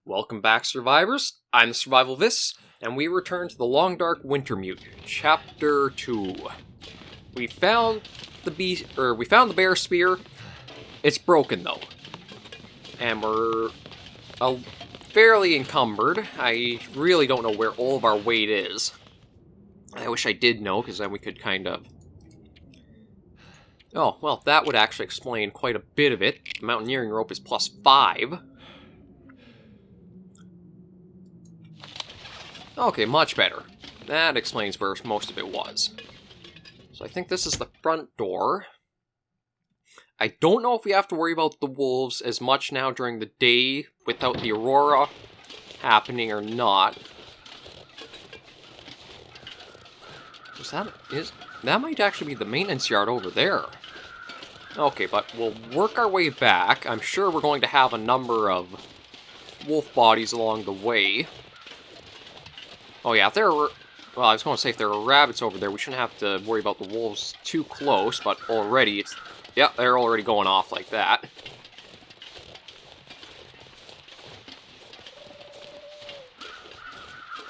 Welcome back, survivors. I'm the SurvivalVis, and we return to the Long Dark Wintermute, Chapter 2. We found the bear spear. It's broken though, and we're fairly encumbered. I really don't know where all of our weight is. I wish I did know, because then we could kind of... Oh, well, that would actually explain quite a bit of it. The mountaineering rope is +5. Okay, much better. That explains where most of it was. So I think this is the front door. I don't know if we have to worry about the wolves as much now during the day without the aurora happening or not. That might actually be the maintenance yard over there. Okay, but we'll work our way back. I'm sure we're going to have a number of wolf bodies along the way. Oh yeah, if there were... Well, I was going to say if there were rabbits over there, we shouldn't have to worry about the wolves too close, but already it's... Yeah, they're already going off like that.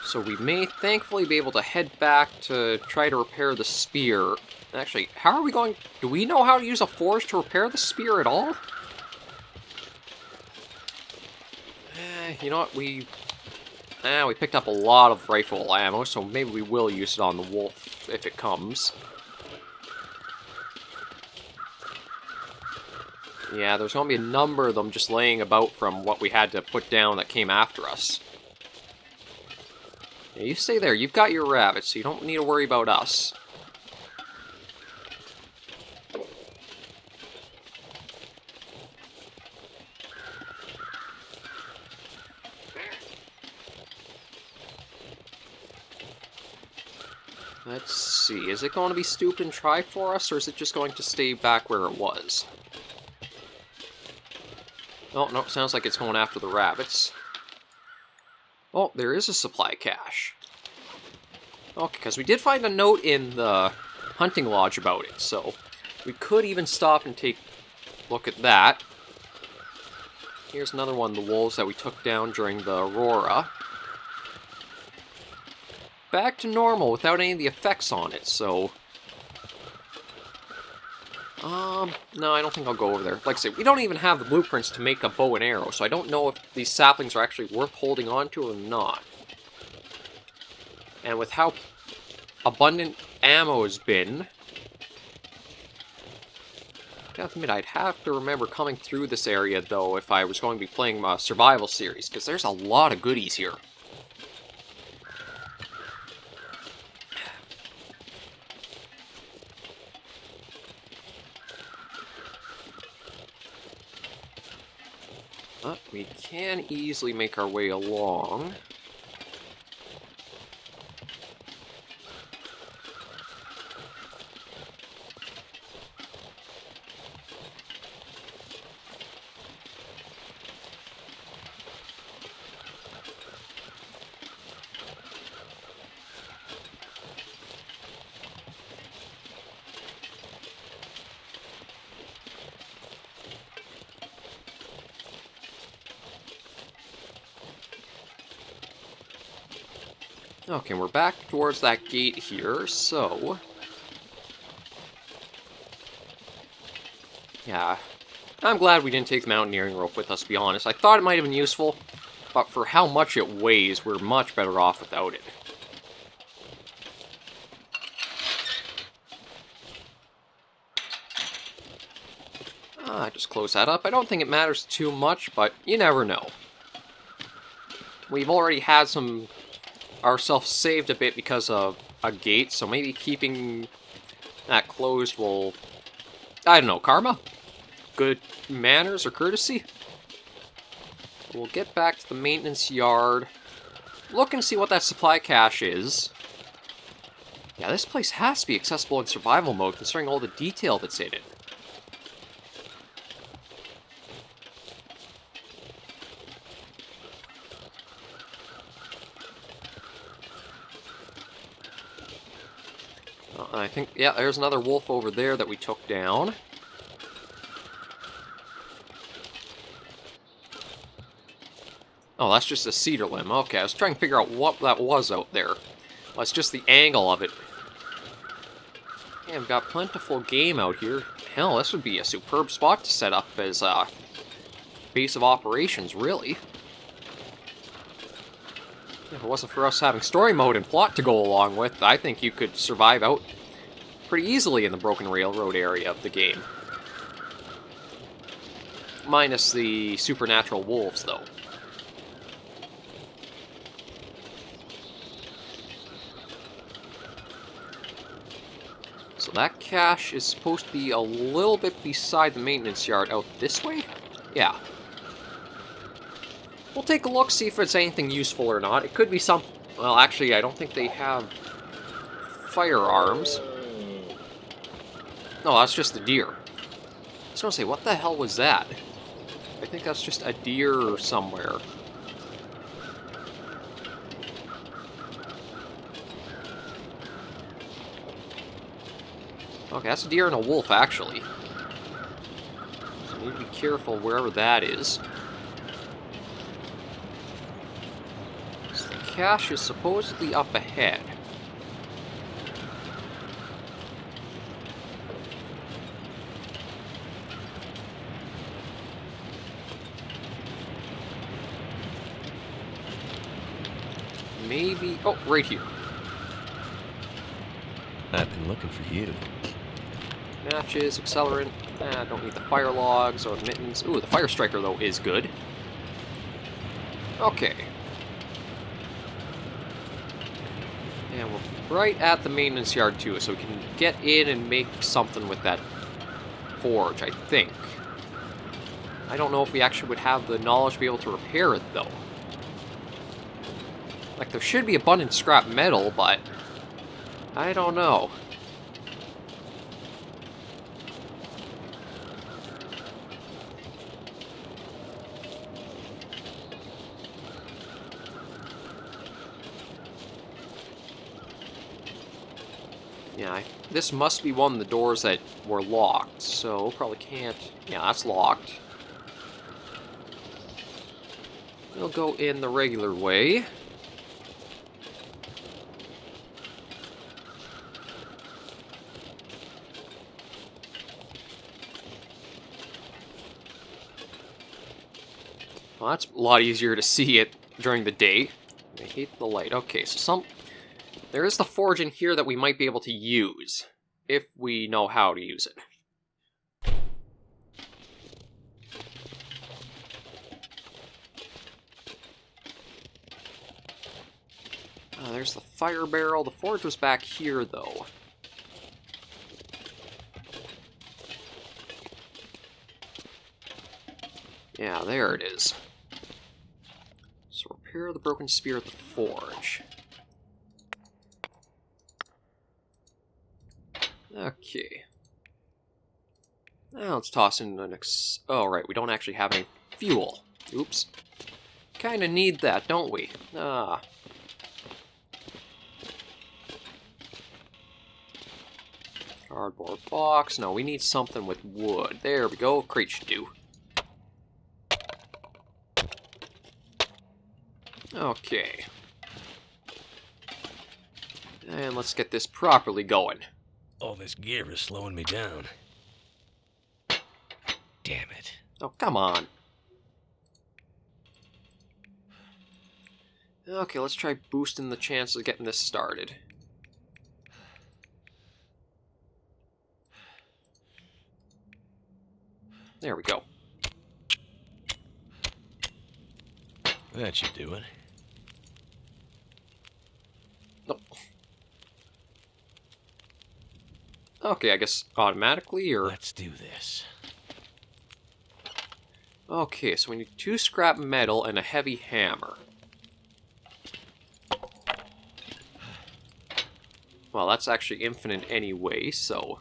So we may thankfully be able to head back to try to repair the spear. Actually, how are we going... Do we know how to use a forge to repair the spear at all? You know what, we picked up a lot of rifle ammo, so maybe we will use it on the wolf if it comes. Yeah, there's going to be a number of them just laying about from what we had to put down that came after us. Yeah, you stay there. You've got your rabbits, so you don't need to worry about us. Let's see, is it going to be stupid and try for us, or is it just going to stay back where it was? Oh, no, sounds like it's going after the rabbits. Oh, there is a supply cache. Okay, because we did find a note in the hunting lodge about it, so we could even stop and take a look at that. Here's another one of the wolves that we took down during the aurora. Back to normal without any of the effects on it, so... no, I don't think I'll go over there. Like I said, we don't even have the blueprints to make a bow and arrow, so I don't know if these saplings are actually worth holding on to or not. And with how abundant ammo has been... I have to admit, I'd have to remember coming through this area, though, if I was going to be playing a survival series, because there's a lot of goodies here. But we can easily make our way along. Okay, we're back towards that gate here, so... Yeah, I'm glad we didn't take the mountaineering rope with us, to be honest. I thought it might have been useful, but for how much it weighs, we're much better off without it. Just close that up. I don't think it matters too much, but you never know. We've already had ourselves saved a bit because of a gate, so maybe keeping that closed will... I don't know, karma? Good manners or courtesy? We'll get back to the maintenance yard, look and see what that supply cache is. Yeah, this place has to be accessible in survival mode, considering all the detail that's in it. I think, yeah, there's another wolf over there that we took down. Oh, that's just a cedar limb. Okay, I was trying to figure out what that was out there. Well, it's just the angle of it. Yeah, we've got plentiful game out here. Hell, this would be a superb spot to set up as a base of operations, really. If it wasn't for us having story mode and plot to go along with, I think you could survive out pretty easily in the Broken Railroad area of the game. Minus the supernatural wolves, though. So that cache is supposed to be a little bit beside the maintenance yard out this way? Yeah. We'll take a look, see if it's anything useful or not. It could be some... Well, actually, I don't think they have firearms. No, that's just the deer. I was going to say, what the hell was that? I think that's just a deer somewhere. Okay, that's a deer and a wolf, actually. So you need to be careful wherever that is. So the cache is supposedly up ahead. Maybe... Oh, right here. I've been looking for you. Matches, accelerant. I don't need the fire logs or mittens. Ooh, the fire striker, though, is good. Okay. And we're right at the maintenance yard, too, so we can get in and make something with that forge, I think. I don't know if we actually would have the knowledge to be able to repair it, though. Like, there should be abundant scrap metal, but I don't know. Yeah, this must be one of the doors that were locked, so probably can't... Yeah, that's locked. We'll go in the regular way. Well, that's a lot easier to see it during the day. I hate the light. Okay, so there is the forge in here that we might be able to use, if we know how to use it. There's the fire barrel. The forge was back here, though. Yeah, there it is. So repair the broken spear at the forge. Okay. Now let's toss in the next... Oh, right, we don't actually have any fuel. Oops. Kinda need that, don't we? Ah. Cardboard box. No, we need something with wood. There we go. Crate should do. Okay. And let's get this properly going. All this gear is slowing me down. Damn it. Oh, come on. Okay, let's try boosting the chances of getting this started. There we go. That should do it. Nope. Okay, I guess automatically, or... Let's do this. Okay, so we need 2 scrap metal and a heavy hammer. Well, that's actually infinite anyway, so...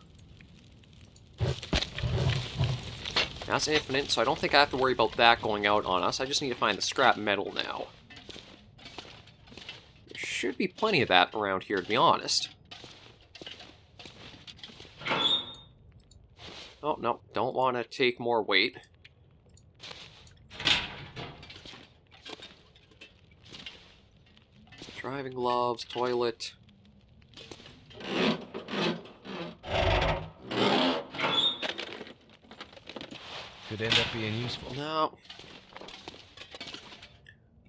That's infinite, so I don't think I have to worry about that going out on us. I just need to find the scrap metal now. There should be plenty of that around here, to be honest. Oh, no, don't want to take more weight. Driving gloves, toilet. Could end up being useful. No.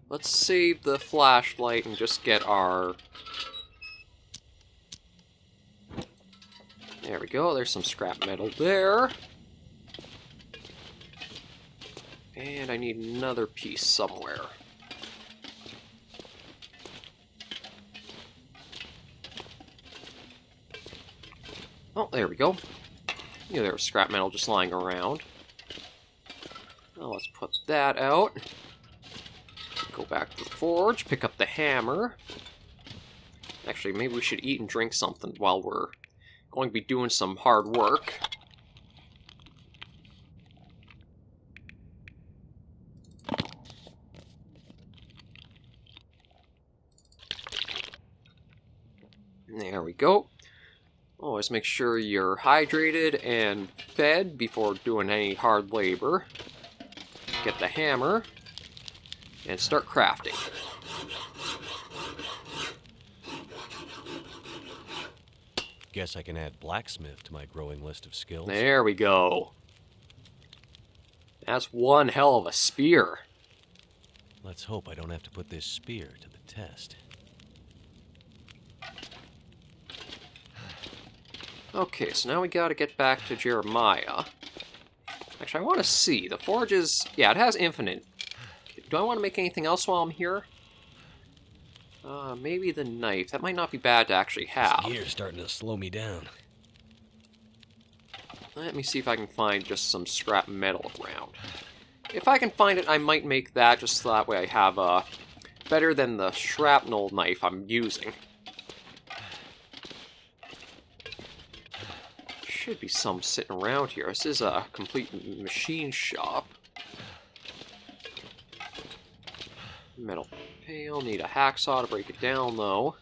Let's save the flashlight and just get our... There we go, there's some scrap metal there. And I need another piece somewhere. Oh, there we go. Yeah, there was scrap metal just lying around. Well, let's put that out. Go back to the forge, pick up the hammer. Actually, maybe we should eat and drink something while we're going to be doing some hard work. There we go. Always make sure you're hydrated and fed before doing any hard labor. Get the hammer and start crafting. Guess I can add blacksmith to my growing list of skills. There we go. That's one hell of a spear. Let's hope I don't have to put this spear to the test. Okay, so now we gotta get back to Jeremiah. Actually, I want to see. The forge is... Yeah, it has infinite. Do I want to make anything else while I'm here? Maybe the knife. That might not be bad to actually have. This gear's starting to slow me down. Let me see if I can find just some scrap metal around. If I can find it, I might make that, just so that way I have better than the shrapnel knife I'm using. Should be some sitting around here. This is a complete machine shop. Metal pail. Need a hacksaw to break it down, though.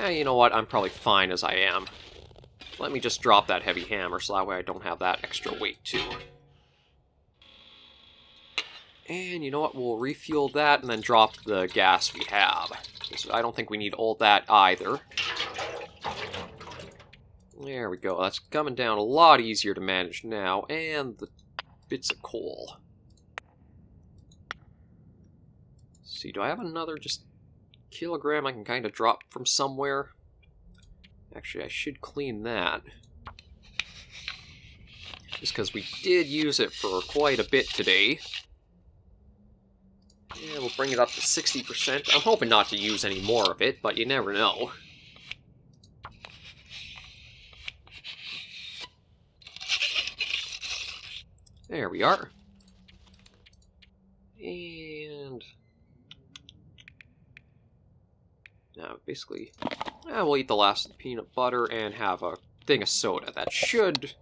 You know what? I'm probably fine as I am. Let me just drop that heavy hammer, so that way I don't have that extra weight, too. And you know what? We'll refuel that and then drop the gas we have. So I don't think we need all that either. There we go. That's coming down a lot easier to manage now. And the bits of coal. Let's see, do I have another just kilogram I can kind of drop from somewhere? Actually, I should clean that. Just because we did use it for quite a bit today. Yeah, we'll bring it up to 60%. I'm hoping not to use any more of it, but you never know. There we are. And... now, basically, we'll eat the last of the peanut butter and have a thing of soda. That should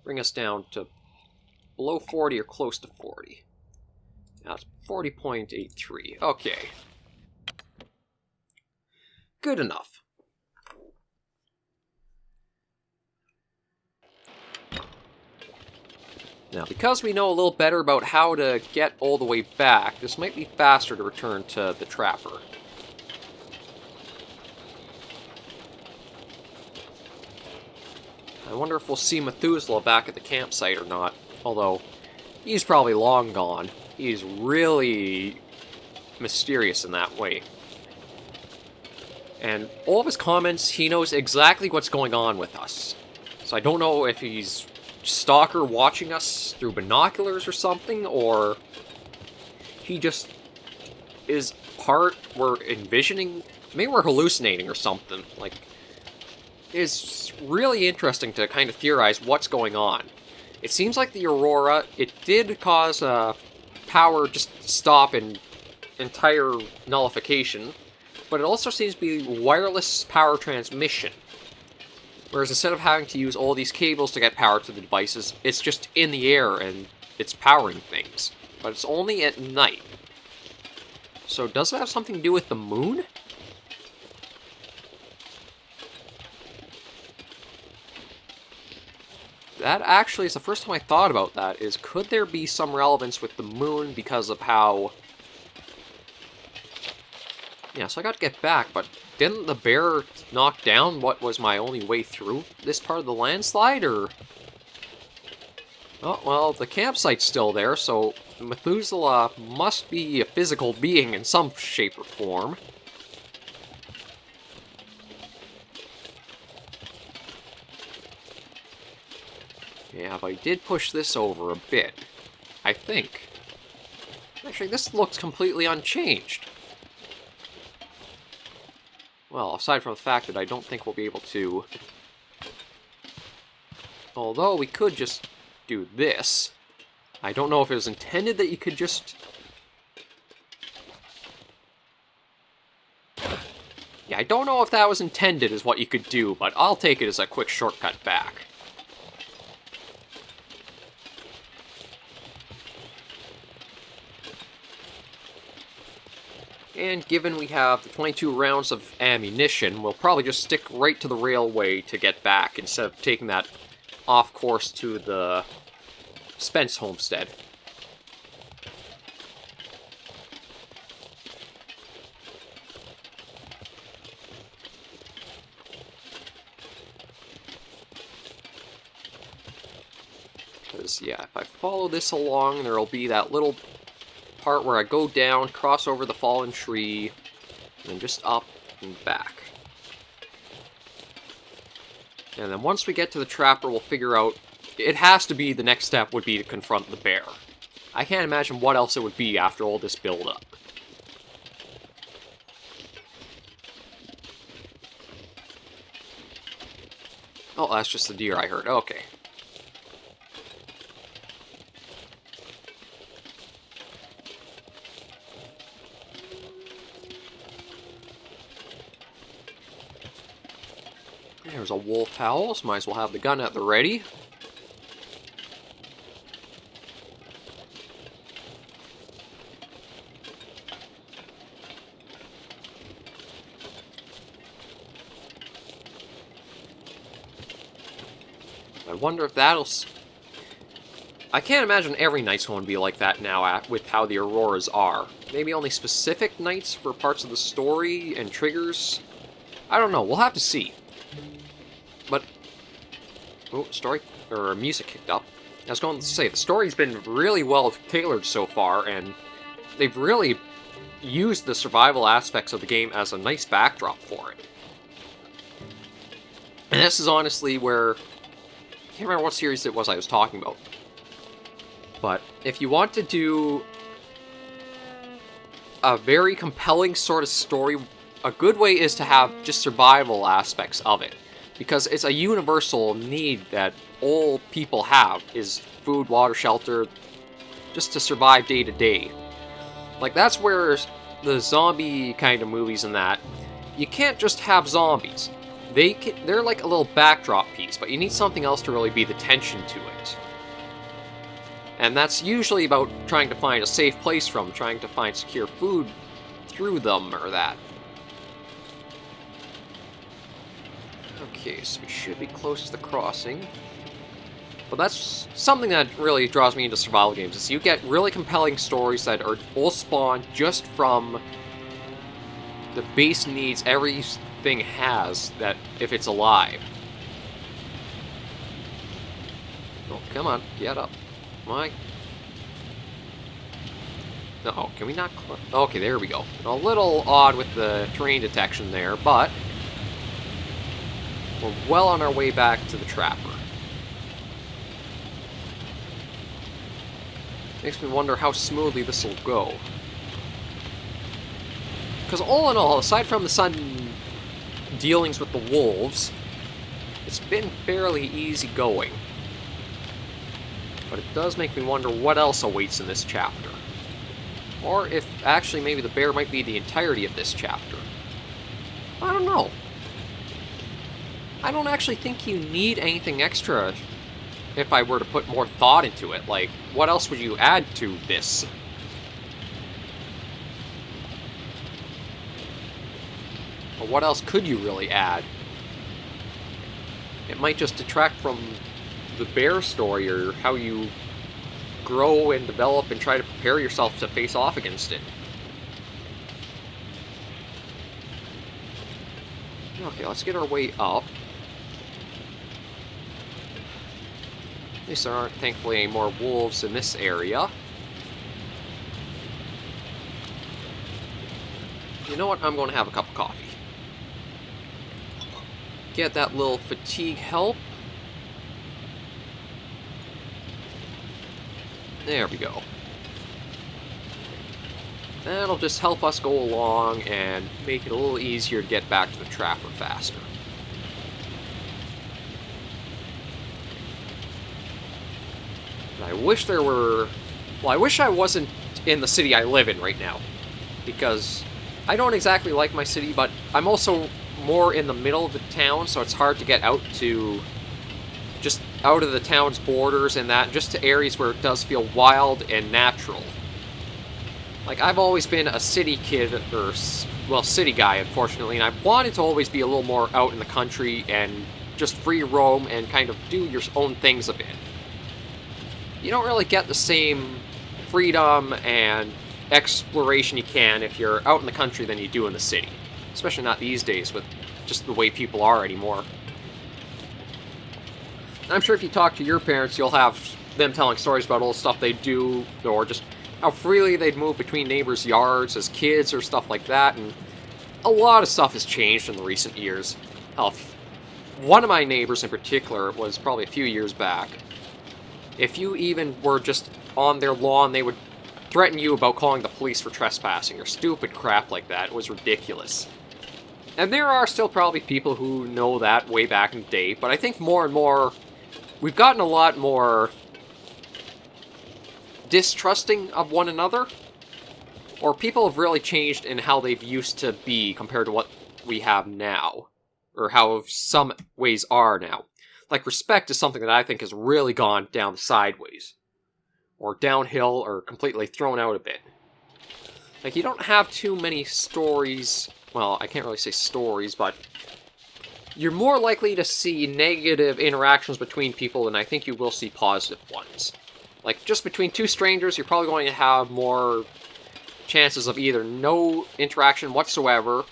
bring us down to below 40 or close to 40. Now it's 40.83. Okay. Good enough. Now, because we know a little better about how to get all the way back, this might be faster to return to the trapper. I wonder if we'll see Methuselah back at the campsite or not. Although, he's probably long gone. He's really mysterious in that way. And all of his comments, he knows exactly what's going on with us. So I don't know if he's stalker watching us through binoculars or something, or he just is part we're envisioning. Maybe we're hallucinating or something. Like, it's really interesting to kind of theorize what's going on. It seems like the Aurora, it did cause power just stop in entire nullification, but it also seems to be wireless power transmission. Whereas instead of having to use all these cables to get power to the devices, it's just in the air and it's powering things. But it's only at night. So does it have something to do with the moon? That actually is the first time I thought about that, is could there be some relevance with the moon because of how Yeah, so I got to get back, but didn't the bear knock down what was my only way through this part of the landslide, or... Oh, well, the campsite's still there, so Methuselah must be a physical being in some shape or form. Yeah, but I did push this over a bit, I think. Actually, this looks completely unchanged. Well, aside from the fact that I don't think we'll be able to... Although we could just do this. I don't know if it was intended that you could just... Yeah, I don't know if that was intended as what you could do, but I'll take it as a quick shortcut back. And given we have the 22 rounds of ammunition, we'll probably just stick right to the railway to get back instead of taking that off course to the Spence homestead. Because, yeah, if I follow this along, there'll be that little part where I go down, cross over the fallen tree, and then just up and back. And then once we get to the trapper, we'll figure out... It has to be the next step would be to confront the bear. I can't imagine what else it would be after all this build-up. Oh, that's just the deer I heard. Okay. There's a wolf howl, so might as well have the gun at the ready. I wonder if that'll... I can't imagine every night's going to be like that now with how the auroras are. Maybe only specific nights for parts of the story and triggers. I don't know, we'll have to see. But... Oh, story... or music kicked up. I was going to say, the story's been really well tailored so far, and they've really used the survival aspects of the game as a nice backdrop for it. And this is honestly where... I can't remember what series it was I was talking about. But if you want to do a very compelling sort of story, a good way is to have just survival aspects of it. Because it's a universal need that all people have, is food, water, shelter, just to survive day to day. Like, that's where the zombie kind of movies and that, you can't just have zombies. They're like a little backdrop piece, but you need something else to really be the tension to it. And that's usually about trying to find a safe place from, trying to find secure food through them, or that. Okay, so we should be close to the crossing. But that's something that really draws me into survival games, is you get really compelling stories that are all spawned just from the base needs everything has, that if it's alive. Oh, come on, get up. My... No, can we not... Okay, there we go. A little odd with the terrain detection there, but... we're well on our way back to the trapper. Makes me wonder how smoothly this will go. Because all in all, aside from the sudden dealings with the wolves, it's been fairly easy going. But it does make me wonder what else awaits in this chapter. Or if actually maybe the bear might be the entirety of this chapter. I don't know. I don't actually think you need anything extra if I were to put more thought into it. Like, what else would you add to this? Or what else could you really add? It might just detract from the bear story, or how you grow and develop and try to prepare yourself to face off against it. Okay, let's get our way up. At least there aren't, thankfully, any more wolves in this area. You know what? I'm going to have a cup of coffee. Get that little fatigue help. There we go. That'll just help us go along and make it a little easier to get back to the trapper faster. I wish there were... Well, I wish I wasn't in the city I live in right now. Because I don't exactly like my city, but I'm also more in the middle of the town, so it's hard to get out to... just out of the town's borders and that, just to areas where it does feel wild and natural. Like, I've always been a city kid, or, well, city guy, unfortunately, and I wanted to always be a little more out in the country and just free roam and kind of do your own things a bit. You don't really get the same freedom and exploration you can if you're out in the country than you do in the city. Especially not these days with just the way people are anymore. I'm sure if you talk to your parents, you'll have them telling stories about all the stuff they do, or just how freely they'd move between neighbors' yards as kids or stuff like that, and a lot of stuff has changed in the recent years. Hell, one of my neighbors in particular was probably a few years back. If you even were just on their lawn, they would threaten you about calling the police for trespassing or stupid crap like that. It was ridiculous. And there are still probably people who know that way back in the day, but I think more and more we've gotten a lot more distrusting of one another, or people have really changed in how they've used to be compared to what we have now, or how some ways are now. Like, respect is something that I think has really gone down sideways, or downhill, or completely thrown out a bit. Like, you don't have too many stories, well, I can't really say stories, but you're more likely to see negative interactions between people than I think you will see positive ones. Like, just between two strangers, you're probably going to have more chances of either no interaction whatsoever,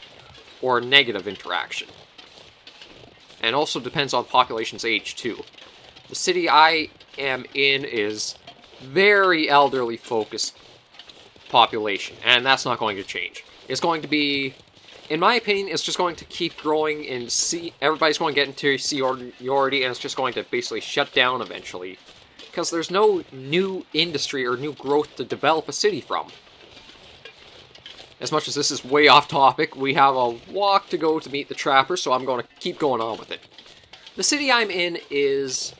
or negative interaction. And also depends on population's age, too. The city I am in is very elderly-focused population, and that's not going to change. It's going to be... In my opinion, it's just going to keep growing and everybody's going to get into seniority, and it's just going to basically shut down eventually. Because there's no new industry or new growth to develop a city from. As much as this is way off topic, we have a walk to go to meet the trapper, so I'm going to keep going on with it. The city I'm in is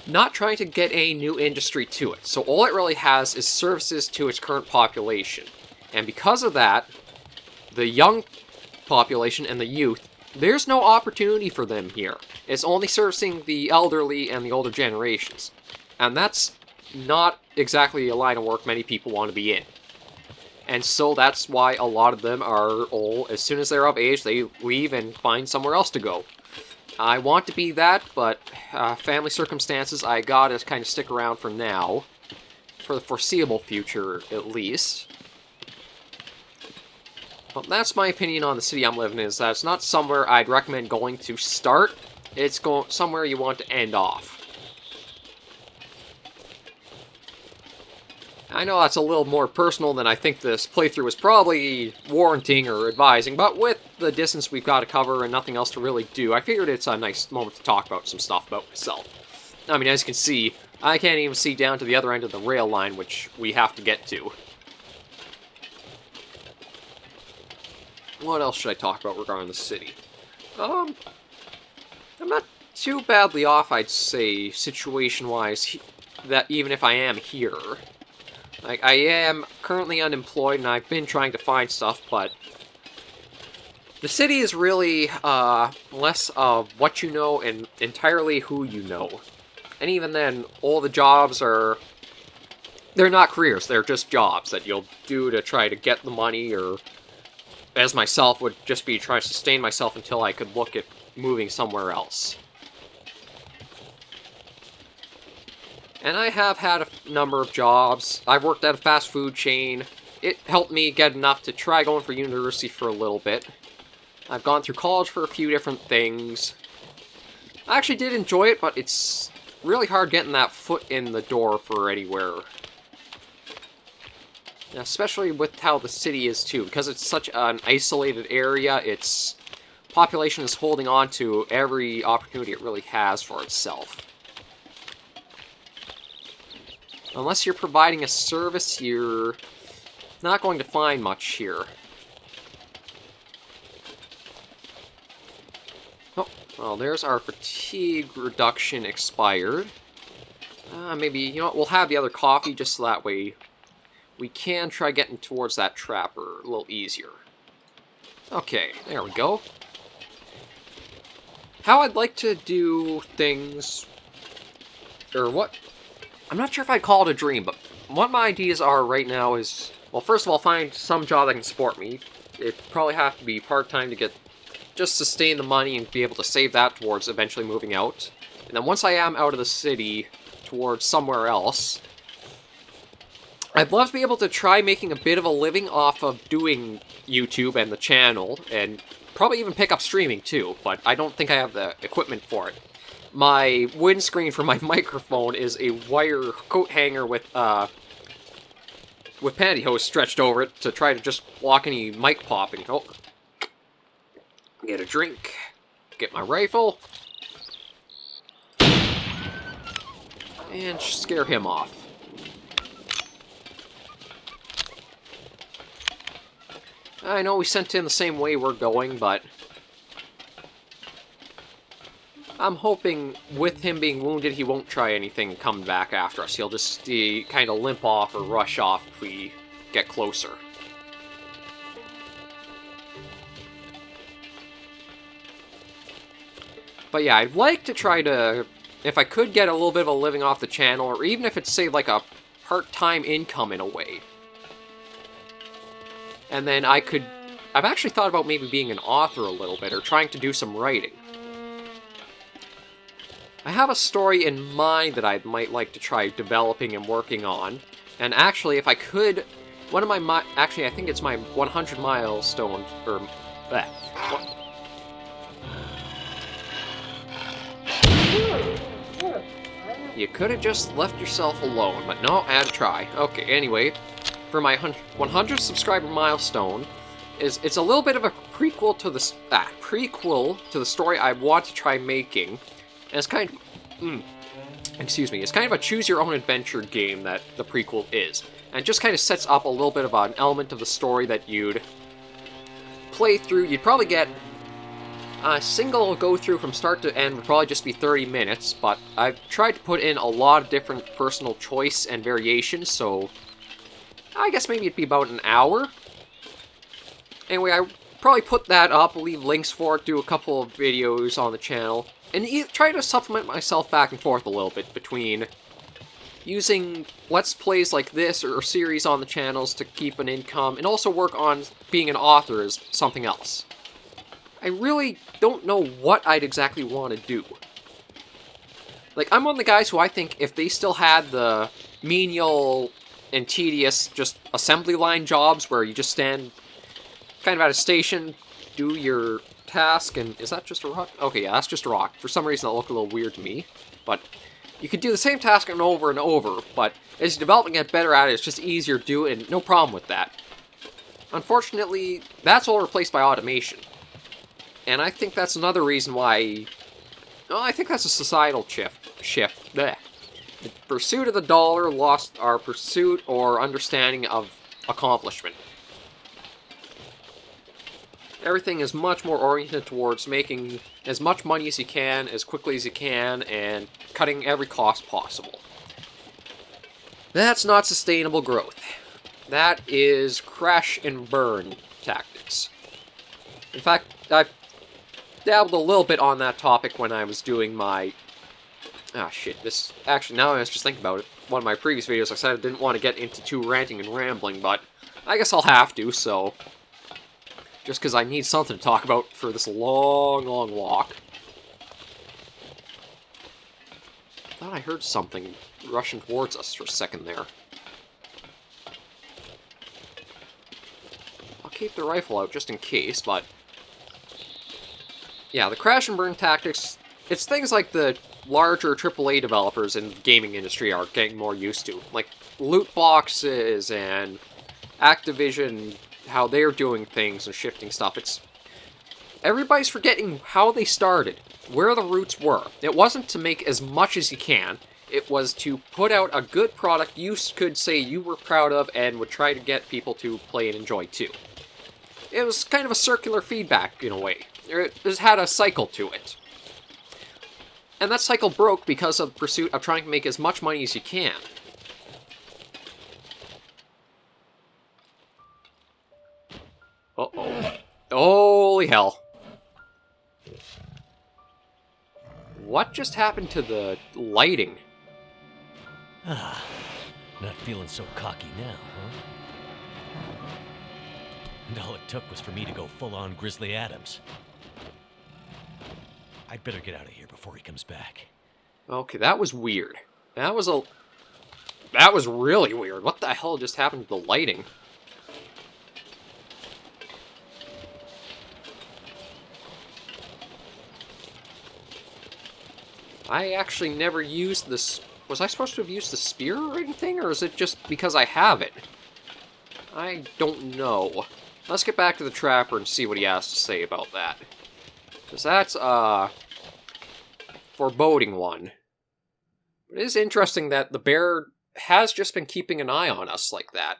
not trying to get a new industry to it, so all it really has is services to its current population. And because of that, the young population and the youth, there's no opportunity for them here. It's only servicing the elderly and the older generations. And that's not exactly a line of work many people want to be in. And so that's why a lot of them are old. As soon as they're of age, they leave and find somewhere else to go. I want to be that, but family circumstances, I gotta kind of stick around for now. For the foreseeable future, at least. But that's my opinion on the city I'm living in, is that it's not somewhere I'd recommend going to start. It's somewhere you want to end off. I know that's a little more personal than I think this playthrough is probably warranting or advising, but with the distance we've got to cover and nothing else to really do, I figured it's a nice moment to talk about some stuff about myself. I mean, as you can see, I can't even see down to the other end of the rail line, which we have to get to. What else should I talk about regarding the city? I'm not too badly off, I'd say, situation-wise, that even if I am here. Like, I am currently unemployed, and I've been trying to find stuff, but the city is really less of what you know and entirely who you know. And even then, all the jobs are... They're not careers, they're just jobs that you'll do to try to get the money, or... as myself, would just be trying to sustain myself until I could look at moving somewhere else. And I have had a number of jobs. I've worked at a fast food chain. It helped me get enough to try going for university for a little bit. I've gone through college for a few different things. I actually did enjoy it, but it's really hard getting that foot in the door for anywhere. Especially with how the city is, too. Because it's such an isolated area, its population is holding on to every opportunity it really has for itself. Unless you're providing a service, you're not going to find much here. Oh, well, there's our fatigue reduction expired. Maybe, you know what, we'll have the other coffee just so that way we can try getting towards that trapper a little easier. Okay, there we go. How I'd like to do things, or what, I'm not sure if I'd call it a dream, but what my ideas are right now is, well, first of all, find some job that can support me. It'd probably have to be part-time to get, just sustain the money and be able to save that towards eventually moving out. And then once I am out of the city, towards somewhere else, I'd love to be able to try making a bit of a living off of doing YouTube and the channel, and probably even pick up streaming too, but I don't think I have the equipment for it. My windscreen for my microphone is a wire coat hanger with pantyhose stretched over it to try to just block any mic popping. Oh. Get a drink. Get my rifle. And scare him off. I know we sent in the same way we're going, but I'm hoping with him being wounded, he won't try anything coming back after us. He'll just kind of limp off or rush off if we get closer. But yeah, I'd like to try to, if I could get a little bit of a living off the channel, or even if it's, say, like a part-time income in a way. And then I've actually thought about maybe being an author a little bit, or trying to do some writing. I have a story in mind that I might like to try developing and working on. And actually, if I could, one of my, actually I think it's my 100 milestone, or, bleh. You could have just left yourself alone, but no, I had to try. Okay, anyway, for my 100 subscriber milestone, it's a little bit of a prequel to the story I want to try making, and it's kind of, it's kind of a choose-your-own-adventure game that the prequel is, and it just kind of sets up a little bit of an element of the story that you'd play through. You'd probably get a single go-through from start to end would probably just be 30 minutes, but I've tried to put in a lot of different personal choice and variations, so I guess maybe it'd be about an hour. Anyway, I probably put that up, leave links for it, do a couple of videos on the channel, and try to supplement myself back and forth a little bit between using Let's Plays like this or series on the channels to keep an income, and also work on being an author as something else. I really don't know what I'd exactly want to do. Like, I'm one of the guys who I think if they still had the menial and tedious just assembly line jobs where you just stand kind of at a station, do your task, and is that just a rock? Okay, yeah, that's just a rock. For some reason that looked a little weird to me, but you could do the same task over and over, but as you develop and get better at it, it's just easier to do, and no problem with that. Unfortunately, that's all replaced by automation. And I think that's another reason why, well, I think that's a societal shift. Blech. The pursuit of the dollar lost our pursuit or understanding of accomplishment. Everything is much more oriented towards making as much money as you can, as quickly as you can, and cutting every cost possible. That's not sustainable growth. That is crash and burn tactics. In fact, I've dabbled a little bit on that topic when I was doing my... Actually, now I was just thinking about it. One of my previous videos, I said I didn't want to get into too ranting and rambling, but I guess I'll have to, so... Just because I need something to talk about for this long, long walk. I thought I heard something rushing towards us for a second there. I'll keep the rifle out just in case, but... Yeah, the crash and burn tactics, it's things like the larger AAA developers in the gaming industry are getting more used to. Like loot boxes and Activision, how they're doing things and shifting stuff. Everybody's forgetting how they started, where the roots were. It wasn't to make as much as you can. It was to put out a good product you could say you were proud of and would try to get people to play and enjoy too. It was kind of a circular feedback in a way. It had a cycle to it. And that cycle broke because of the pursuit of trying to make as much money as you can. Uh-oh. Holy hell. What just happened to the lighting? Ah, not feeling so cocky now, huh? And all it took was for me to go full-on Grizzly Adams. I'd better get out of here before he comes back. Okay, that was weird. That was really weird. What the hell just happened to the lighting? I actually never used this. Was I supposed to have used the spear or anything, or is it just because I have it? I don't know. Let's get back to the trapper and see what he has to say about that. Because that's a foreboding one. But it is interesting that the bear has just been keeping an eye on us like that.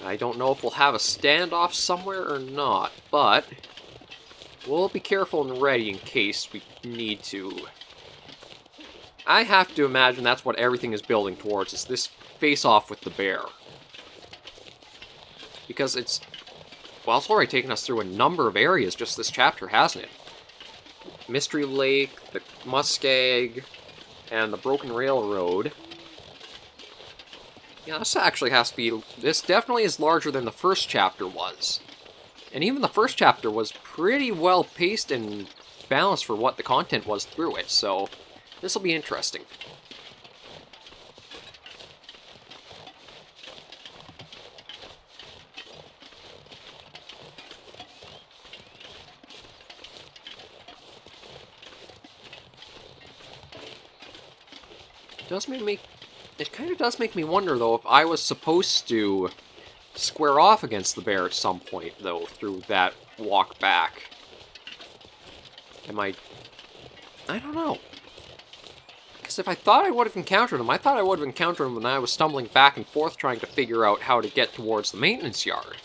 I don't know if we'll have a standoff somewhere or not, but we'll be careful and ready in case we need to. I have to imagine that's what everything is building towards, is this face-off with the bear. Because it's already taken us through a number of areas just this chapter, hasn't it? Mystery Lake, the Muskeg, and the Broken Railroad. Yeah, this actually has to be... This definitely is larger than the first chapter was. And even the first chapter was pretty well paced and balanced for what the content was through it, so this will be interesting. It kind of does make me wonder, though, if I was supposed to square off against the bear at some point, though, through that walk back. I don't know. Because if I thought I would have encountered him, I thought I would have encountered him when I was stumbling back and forth trying to figure out how to get towards the maintenance yard.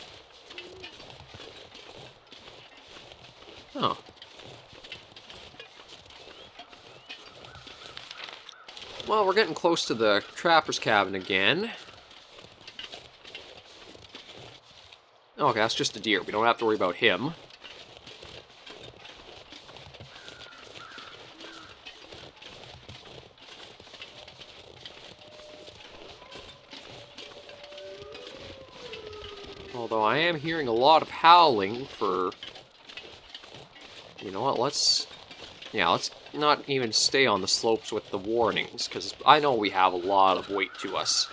Huh. Well, we're getting close to the trapper's cabin again. Okay, that's just a deer. We don't have to worry about him. Although I am hearing a lot of howling for... You know what, let's not even stay on the slopes with the warnings, because I know we have a lot of weight to us.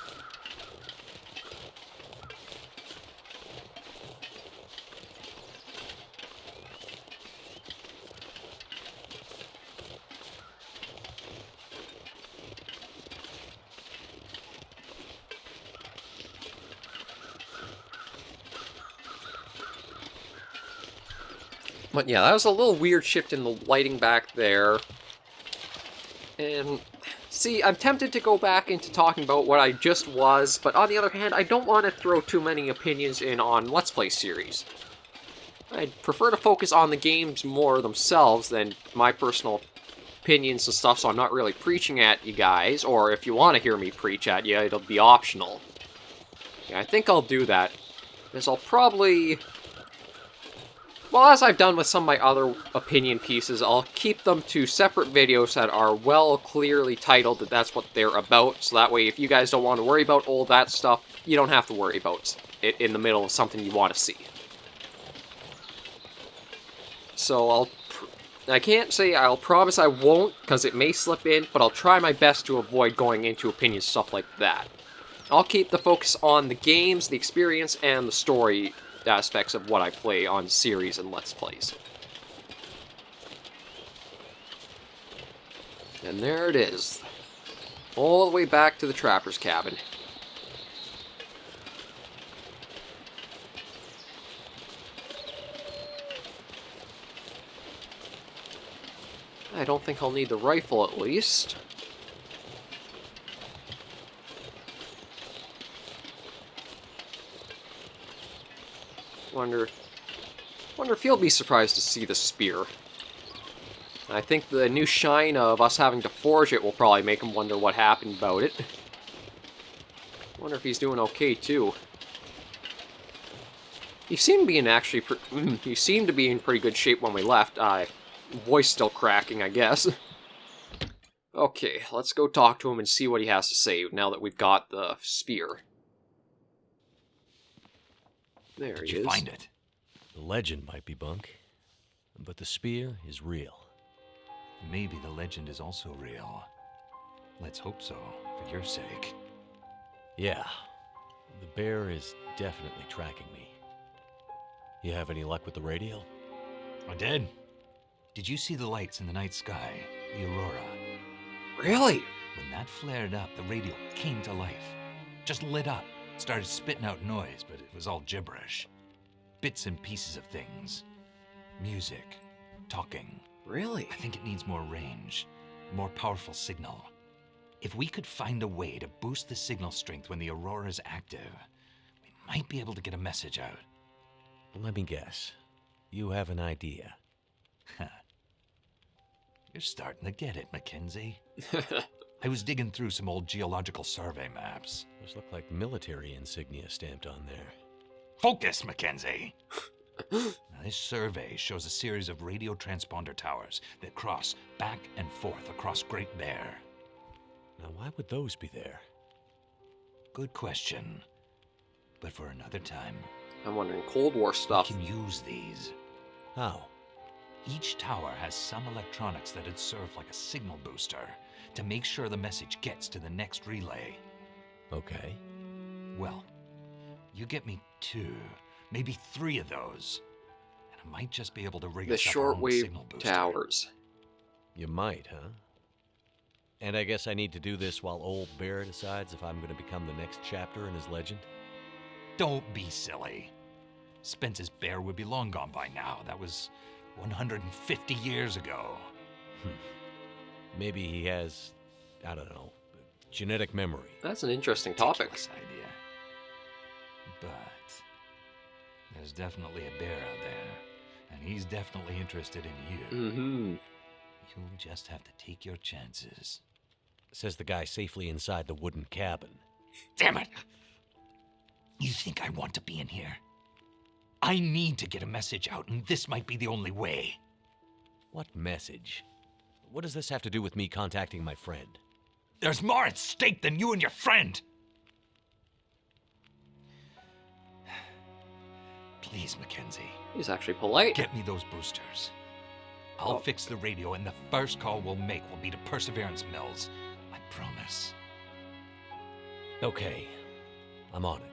But yeah, that was a little weird shift in the lighting back there. And, see, I'm tempted to go back into talking about what I just was, but on the other hand, I don't want to throw too many opinions in on Let's Play series. I'd prefer to focus on the games more themselves than my personal opinions and stuff, so I'm not really preaching at you guys, or if you want to hear me preach at you, it'll be optional. Yeah, I think I'll do that, because I'll probably... Well, as I've done with some of my other opinion pieces, I'll keep them to separate videos that are well clearly titled that that's what they're about, so that way if you guys don't want to worry about all that stuff, you don't have to worry about it in the middle of something you want to see. So I can't say I'll promise I won't, because it may slip in, but I'll try my best to avoid going into opinion stuff like that. I'll keep the focus on the games, the experience, and the story aspects of what I play on series and Let's Plays. And there it is. All the way back to the trapper's cabin. I don't think I'll need the rifle, at least. Wonder if he'll be surprised to see the spear. I think the new shine of us having to forge it will probably make him wonder what happened about it. Wonder if he's doing okay too. He seemed to be in he seemed to be in pretty good shape when we left. Voice still cracking, I guess. Okay, let's go talk to him and see what he has to say now that we've got the spear. There he is. Did you find it? The legend might be bunk, but the spear is real. Maybe the legend is also real. Let's hope so, for your sake. Yeah, the bear is definitely tracking me. You have any luck with the radio? I did. Did you see the lights in the night sky? The aurora? Really? When that flared up, the radio came to life. Just lit up. Started spitting out noise, but it was all gibberish. Bits and pieces of things. Music. Talking. Really? I think it needs more range. More powerful signal. If we could find a way to boost the signal strength when the aurora is active, we might be able to get a message out. Let me guess. You have an idea. You're starting to get it, Mackenzie. I was digging through some old geological survey maps. Those look like military insignia stamped on there. Focus, Mackenzie! Now, this survey shows a series of radio transponder towers that cross back and forth across Great Bear. Now, why would those be there? Good question. But for another time. I'm wondering Cold War stuff. We can use these. How? Each tower has some electronics that'd serve like a signal booster to make sure the message gets to the next relay. Okay. Well, you get me 2, maybe 3 of those, and I might just be able to rig The us up our own shortwave signal booster. towers. You might, huh? And I guess I need to do this while old Bear decides if I'm going to become the next chapter in his legend? Don't be silly. Spence's bear would be long gone by now. That was 150 years ago. Maybe he has, I don't know, genetic memory. That's an interesting topic. Ridiculous idea. But there's definitely a bear out there, and he's definitely interested in you. Mm-hmm. You'll just have to take your chances. Says the guy safely inside the wooden cabin. Damn it! You think I want to be in here? I need to get a message out, and this might be the only way. What message? What does this have to do with me contacting my friend? There's more at stake than you and your friend. Please, Mackenzie. He's actually polite. Get me those boosters. I'll fix the radio, and the first call we'll make will be to Perseverance Mills. I promise. Okay, I'm on it.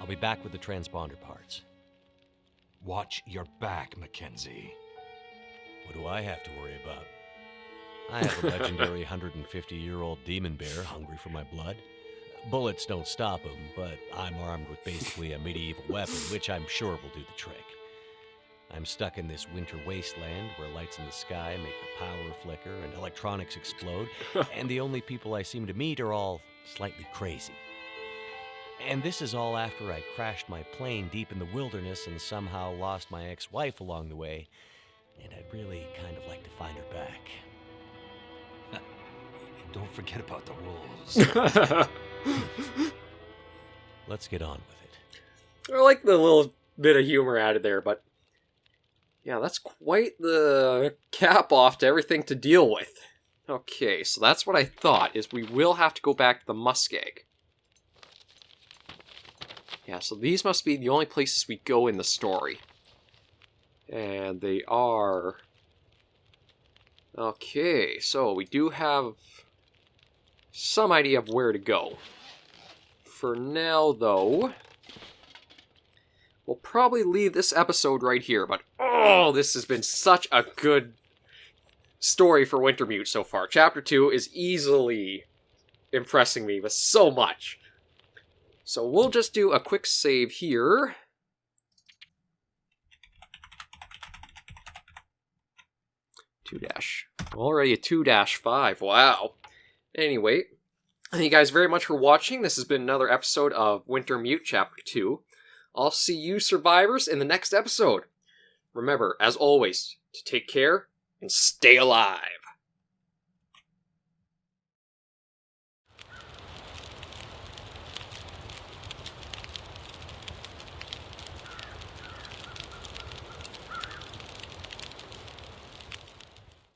I'll be back with the transponder parts. Watch your back, Mackenzie. What do I have to worry about? I have a legendary 150-year-old demon bear hungry for my blood. Bullets don't stop him, but I'm armed with basically a medieval weapon, which I'm sure will do the trick. I'm stuck in this winter wasteland where lights in the sky make the power flicker and electronics explode, and the only people I seem to meet are all slightly crazy. And this is all after I crashed my plane deep in the wilderness and somehow lost my ex-wife along the way, and I'd really kind of like to find her back. Don't forget about the wolves. Let's get on with it. I like the little bit of humor added there, but yeah, that's quite the cap off to everything to deal with. Okay, so that's what I thought, is we will have to go back to the muskeg. Yeah, so these must be the only places we go in the story. And they are... Okay, so we do have some idea of where to go. for now, though, we'll probably leave this episode right here. But, oh, this has been such a good story for Wintermute so far. Chapter 2 is easily impressing me with so much. So we'll just do a quick save here. Already a 2-5. Wow. Anyway, thank you guys very much for watching. This has been another episode of Wintermute Chapter 2. I'll see you survivors in the next episode. Remember, as always, to take care and stay alive.